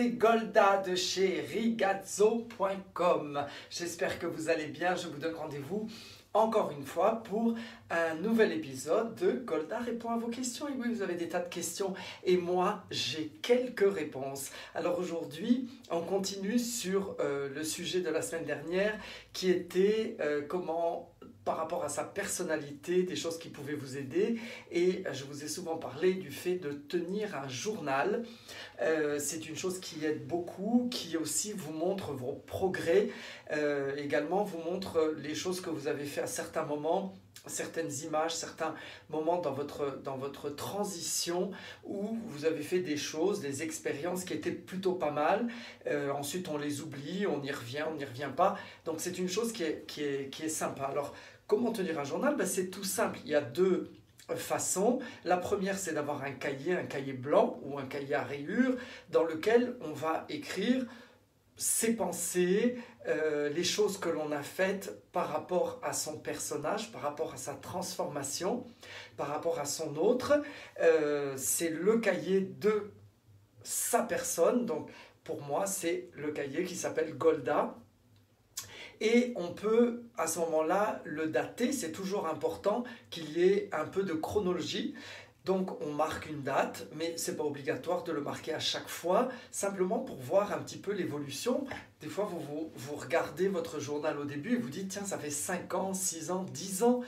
c'est Golda de chez rigazzo.com. J'espère que vous allez bien. Je vous donne rendez-vous encore une fois pour un nouvel épisode de Golda répond à vos questions. Et oui, vous avez des tas de questions et moi, j'ai quelques réponses. Alors aujourd'hui, on continue sur le sujet de la semaine dernière qui était comment, par rapport à sa personnalité, des choses qui pouvaient vous aider. Et je vous ai souvent parlé du fait de tenir un journal. C'est une chose qui aide beaucoup, qui aussi vous montre vos progrès, également vous montre les choses que vous avez fait à certains moments, certaines images, certains moments dans votre transition où vous avez fait des choses, des expériences qui étaient plutôt pas mal. Ensuite on les oublie, on y revient pas. Donc c'est une chose qui est sympa. Alors comment tenir un journal? C'est tout simple, il y a deux façons. La première, c'est d'avoir un cahier blanc ou un cahier à rayures dans lequel on va écrire ses pensées, les choses que l'on a faites par rapport à son personnage, par rapport à sa transformation, par rapport à son autre. C'est le cahier de sa personne. Donc pour moi, c'est le cahier qui s'appelle Golda. Et on peut à ce moment-là le dater, c'est toujours important qu'il y ait un peu de chronologie. Donc on marque une date, mais ce n'est pas obligatoire de le marquer à chaque fois, simplement pour voir un petit peu l'évolution. Des fois vous regardez votre journal au début et vous dites tiens ça fait 5 ans, 6 ans, 10 ans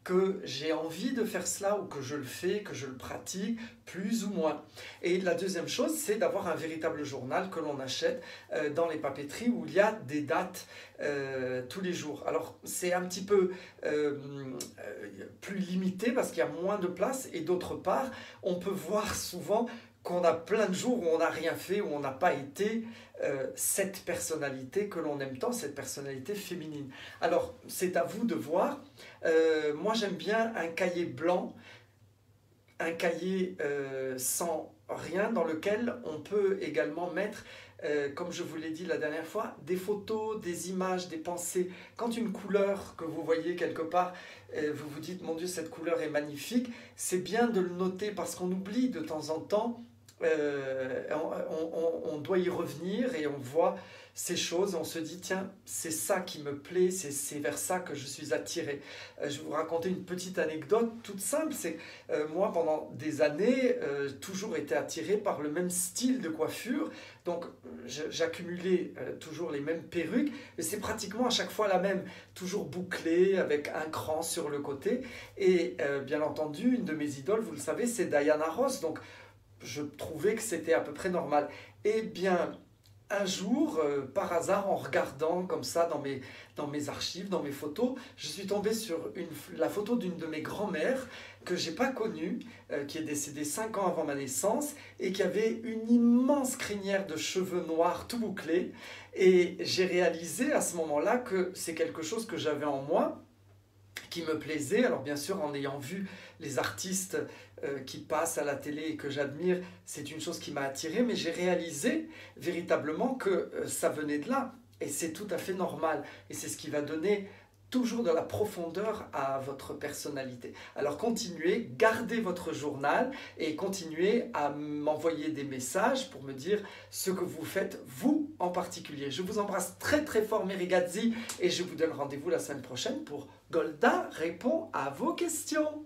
que j'ai envie de faire cela ou que je le fais, que je le pratique, plus ou moins. Et la deuxième chose, c'est d'avoir un véritable journal que l'on achète dans les papeteries où il y a des dates tous les jours. Alors c'est un petit peu plus limité parce qu'il y a moins de place et d'autre part, on peut voir souvent qu'on a plein de jours où on n'a rien fait, où on n'a pas été cette personnalité que l'on aime tant, cette personnalité féminine. Alors, c'est à vous de voir. Moi, j'aime bien un cahier blanc, un cahier sans rien, dans lequel on peut également mettre, comme je vous l'ai dit la dernière fois, des photos, des images, des pensées. Quand une couleur que vous voyez quelque part, vous vous dites, mon Dieu, cette couleur est magnifique, c'est bien de le noter parce qu'on oublie de temps en temps. On doit y revenir et on voit ces choses, on se dit tiens c'est ça qui me plaît, c'est vers ça que je suis attiré. Je vais vous raconter une petite anecdote toute simple, c'est moi pendant des années toujours été attiré par le même style de coiffure, donc j'accumulais toujours les mêmes perruques et c'est pratiquement à chaque fois la même, toujours bouclée avec un cran sur le côté et bien entendu une de mes idoles, vous le savez, c'est Diana Ross, donc je trouvais que c'était à peu près normal. Eh bien, un jour, par hasard, en regardant comme ça dans mes archives, dans mes photos, je suis tombé sur la photo d'une de mes grand-mères que je n'ai pas connue, qui est décédée 5 ans avant ma naissance et qui avait une immense crinière de cheveux noirs tout bouclés. Et j'ai réalisé à ce moment-là que c'est quelque chose que j'avais en moi, qui me plaisait. Alors bien sûr, en ayant vu les artistes qui passent à la télé et que j'admire, c'est une chose qui m'a attiré, mais j'ai réalisé véritablement que ça venait de là. Et c'est tout à fait normal. Et c'est ce qui va donner toujours de la profondeur à votre personnalité. Alors continuez, gardez votre journal et continuez à m'envoyer des messages pour me dire ce que vous faites, vous en particulier. Je vous embrasse très très fort mes ragazzi et je vous donne rendez-vous la semaine prochaine pour Golda répond à vos questions.